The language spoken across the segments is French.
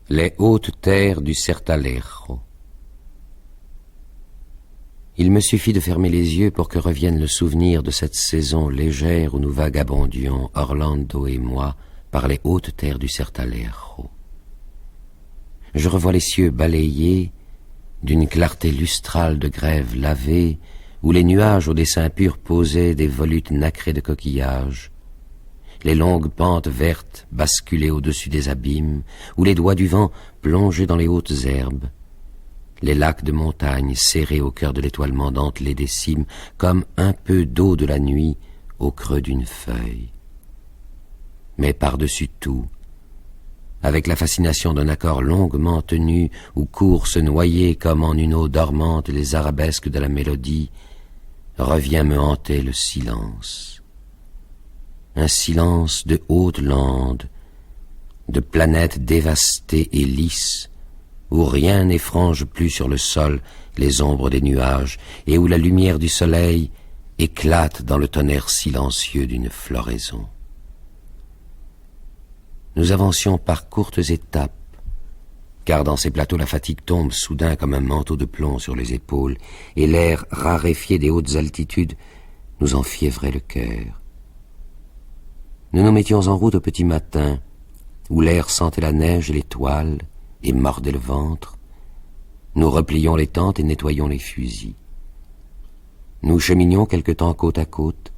Les hautes terres du Sertalejo. Il me suffit de fermer les yeux pour que revienne le souvenir de cette saison légère où nous vagabondions, Orlando et moi, par les hautes terres du Sertalejo. Je revois les cieux balayés d'une clarté lustrale de grève lavée, où les nuages au dessin pur posaient des volutes nacrées de coquillages, les longues pentes vertes basculées au-dessus des abîmes, où les doigts du vent plongeaient dans les hautes herbes, les lacs de montagne serrés au cœur de l'étoilement dentelé des cimes, comme un peu d'eau de la nuit au creux d'une feuille. Mais par-dessus tout, avec la fascination d'un accord longuement tenu, où courent se noyer comme en une eau dormante les arabesques de la mélodie, revient me hanter le silence. Un silence de haute lande, de planètes dévastées et lisses, où rien n'effrange plus sur le sol les ombres des nuages, et où la lumière du soleil éclate dans le tonnerre silencieux d'une floraison. Nous avancions par courtes étapes, car dans ces plateaux la fatigue tombe soudain comme un manteau de plomb sur les épaules, et l'air raréfié des hautes altitudes nous en fiévrait le cœur. Nous nous mettions en route au petit matin, où l'air sentait la neige et les toiles, et mordait le ventre. Nous replions les tentes et nettoyions les fusils. Nous cheminions quelque temps côte à côte,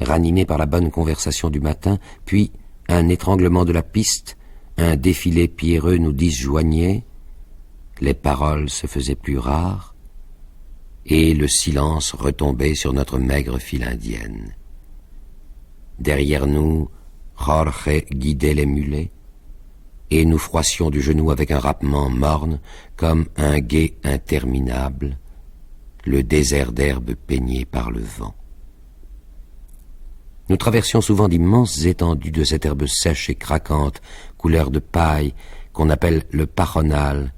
ranimés par la bonne conversation du matin, puis un étranglement de la piste, un défilé pierreux nous disjoignait, les paroles se faisaient plus rares, et le silence retombait sur notre maigre file indienne. Derrière nous, Jorge guidait les mulets, et nous froissions du genou avec un râpement morne, comme un gué interminable, le désert d'herbes peigné par le vent. Nous traversions souvent d'immenses étendues de cette herbe sèche et craquante, couleur de paille, qu'on appelle le pajonal,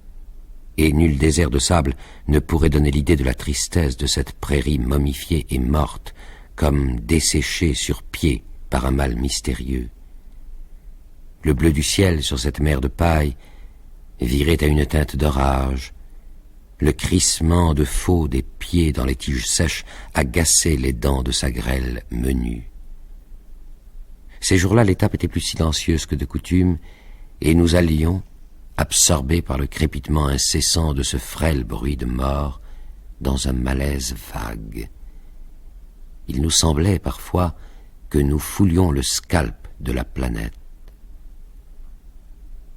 et nul désert de sable ne pourrait donner l'idée de la tristesse de cette prairie momifiée et morte, comme desséchée sur pied par un mal mystérieux. Le bleu du ciel sur cette mer de paille virait à une teinte d'orage. Le crissement de faux des pieds dans les tiges sèches agaçait les dents de sa grêle menue. Ces jours-là, l'étape était plus silencieuse que de coutume, et nous allions, absorbés par le crépitement incessant de ce frêle bruit de mort, dans un malaise vague. Il nous semblait parfois que nous foulions le scalp de la planète.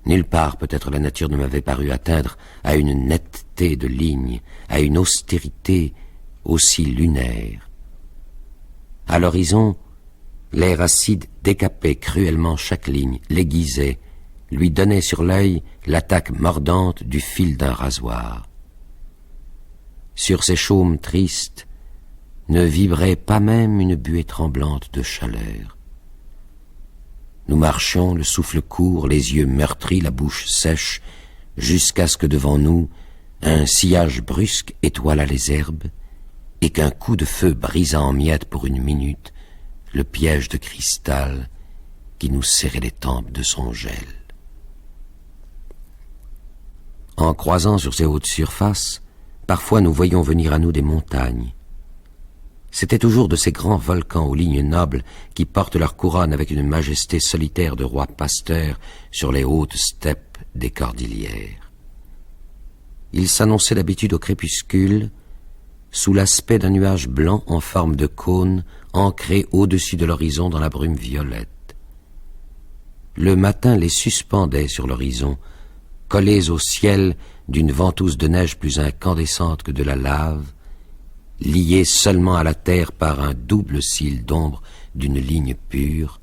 Nulle part peut-être la nature ne m'avait paru atteindre à une netteté de ligne, à une austérité aussi lunaire. À l'horizon, l'air acide décapait cruellement chaque ligne, l'aiguisait, lui donnait sur l'œil l'attaque mordante du fil d'un rasoir. Sur ces chaumes tristes ne vibrait pas même une buée tremblante de chaleur. Nous marchions, le souffle court, les yeux meurtris, la bouche sèche, jusqu'à ce que devant nous, un sillage brusque étoilât les herbes, et qu'un coup de feu brisa en miettes pour une minute le piège de cristal qui nous serrait les tempes de son gel. En croisant sur ces hautes surfaces, parfois nous voyions venir à nous des montagnes. C'étaient toujours de ces grands volcans aux lignes nobles qui portent leur couronne avec une majesté solitaire de rois pasteurs sur les hautes steppes des cordillères. Ils s'annonçaient d'habitude au crépuscule, sous l'aspect d'un nuage blanc en forme de cône ancré au-dessus de l'horizon dans la brume violette. Le matin les suspendait sur l'horizon, collés au ciel d'une ventouse de neige plus incandescente que de la lave, liés seulement à la terre par un double cil d'ombre d'une ligne pure,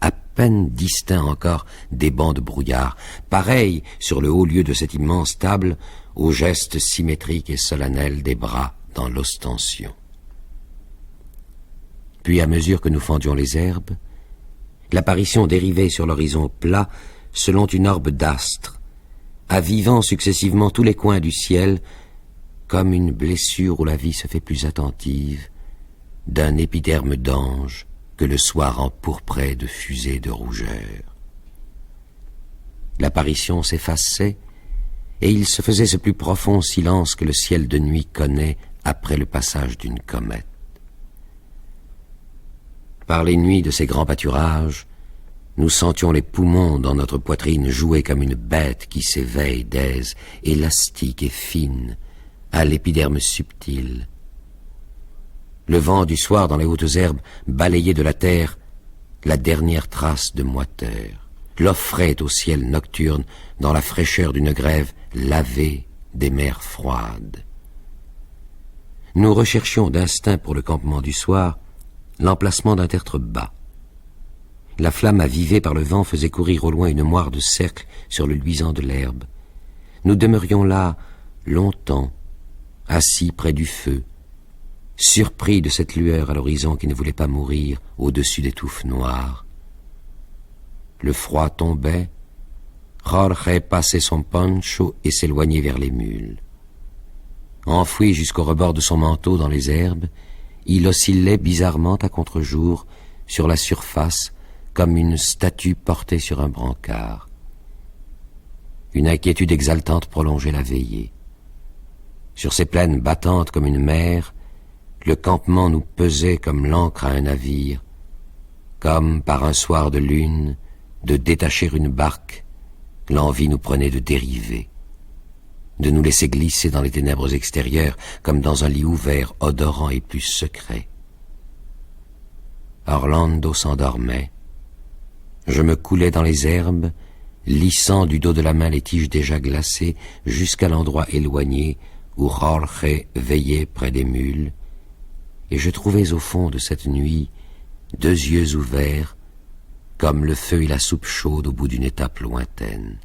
à peine distincts encore des bancs de brouillard, pareils sur le haut lieu de cette immense table au geste symétrique et solennel des bras dans l'ostension. Puis à mesure que nous fendions les herbes, l'apparition dérivait sur l'horizon plat selon une orbe d'astres, avivant successivement tous les coins du ciel, comme une blessure où la vie se fait plus attentive, d'un épiderme d'ange que le soir empourprait de fusées de rougeur. L'apparition s'effaçait, et il se faisait ce plus profond silence que le ciel de nuit connaît après le passage d'une comète. Par les nuits de ces grands pâturages, nous sentions les poumons dans notre poitrine jouer comme une bête qui s'éveille d'aise, élastique et fine, à l'épiderme subtil. Le vent du soir dans les hautes herbes balayait de la terre la dernière trace de moiteur, l'offrait au ciel nocturne dans la fraîcheur d'une grève lavée des mers froides. Nous recherchions d'instinct pour le campement du soir l'emplacement d'un tertre bas. La flamme avivée par le vent faisait courir au loin une moire de cercle sur le luisant de l'herbe. Nous demeurions là longtemps, assis près du feu, surpris de cette lueur à l'horizon qui ne voulait pas mourir au-dessus des touffes noires. Le froid tombait, Jorge passait son poncho et s'éloignait vers les mules. Enfoui jusqu'au rebord de son manteau dans les herbes, il oscillait bizarrement à contre-jour sur la surface comme une statue portée sur un brancard. Une inquiétude exaltante prolongeait la veillée. Sur ces plaines battantes comme une mer, le campement nous pesait comme l'ancre à un navire, comme par un soir de lune, de détacher une barque, l'envie nous prenait de dériver, de nous laisser glisser dans les ténèbres extérieures comme dans un lit ouvert, odorant et plus secret. Orlando s'endormait. Je me coulais dans les herbes, lissant du dos de la main les tiges déjà glacées jusqu'à l'endroit éloigné où Jorge veillait près des mules, et je trouvais au fond de cette nuit deux yeux ouverts comme le feu et la soupe chaude au bout d'une étape lointaine.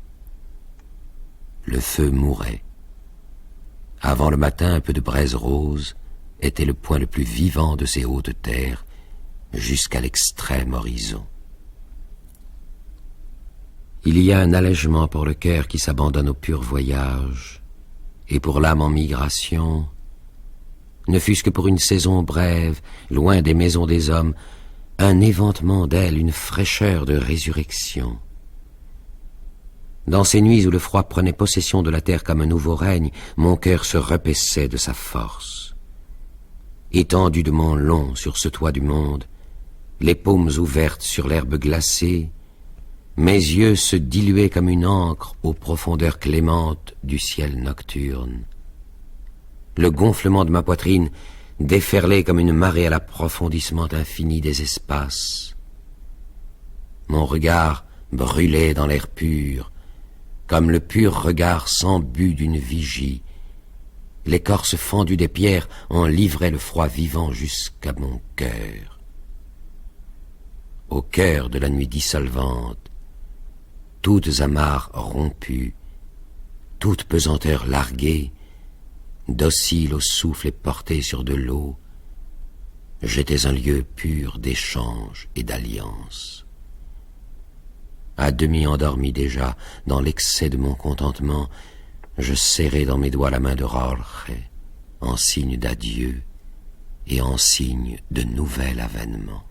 Le feu mourait. Avant le matin, un peu de braise rose était le point le plus vivant de ces hautes terres jusqu'à l'extrême horizon. Il y a un allègement pour le cœur qui s'abandonne au pur voyage, et pour l'âme en migration, ne fût-ce que pour une saison brève, loin des maisons des hommes, un éventement d'ailes, une fraîcheur de résurrection. Dans ces nuits où le froid prenait possession de la terre comme un nouveau règne, mon cœur se repaissait de sa force. Étendu de mon long sur ce toit du monde, les paumes ouvertes sur l'herbe glacée, mes yeux se diluaient comme une encre aux profondeurs clémentes du ciel nocturne. Le gonflement de ma poitrine déferlait comme une marée à l'approfondissement infini des espaces. Mon regard brûlait dans l'air pur, comme le pur regard sans but d'une vigie. L'écorce fendue des pierres en livrait le froid vivant jusqu'à mon cœur. Au cœur de la nuit dissolvante, toutes amarres rompues, toute pesanteur larguée, docile au souffle et porté sur de l'eau, j'étais un lieu pur d'échange et d'alliance. À demi endormi déjà, dans l'excès de mon contentement, je serrai dans mes doigts la main de Jorge, en signe d'adieu et en signe de nouvel avènement.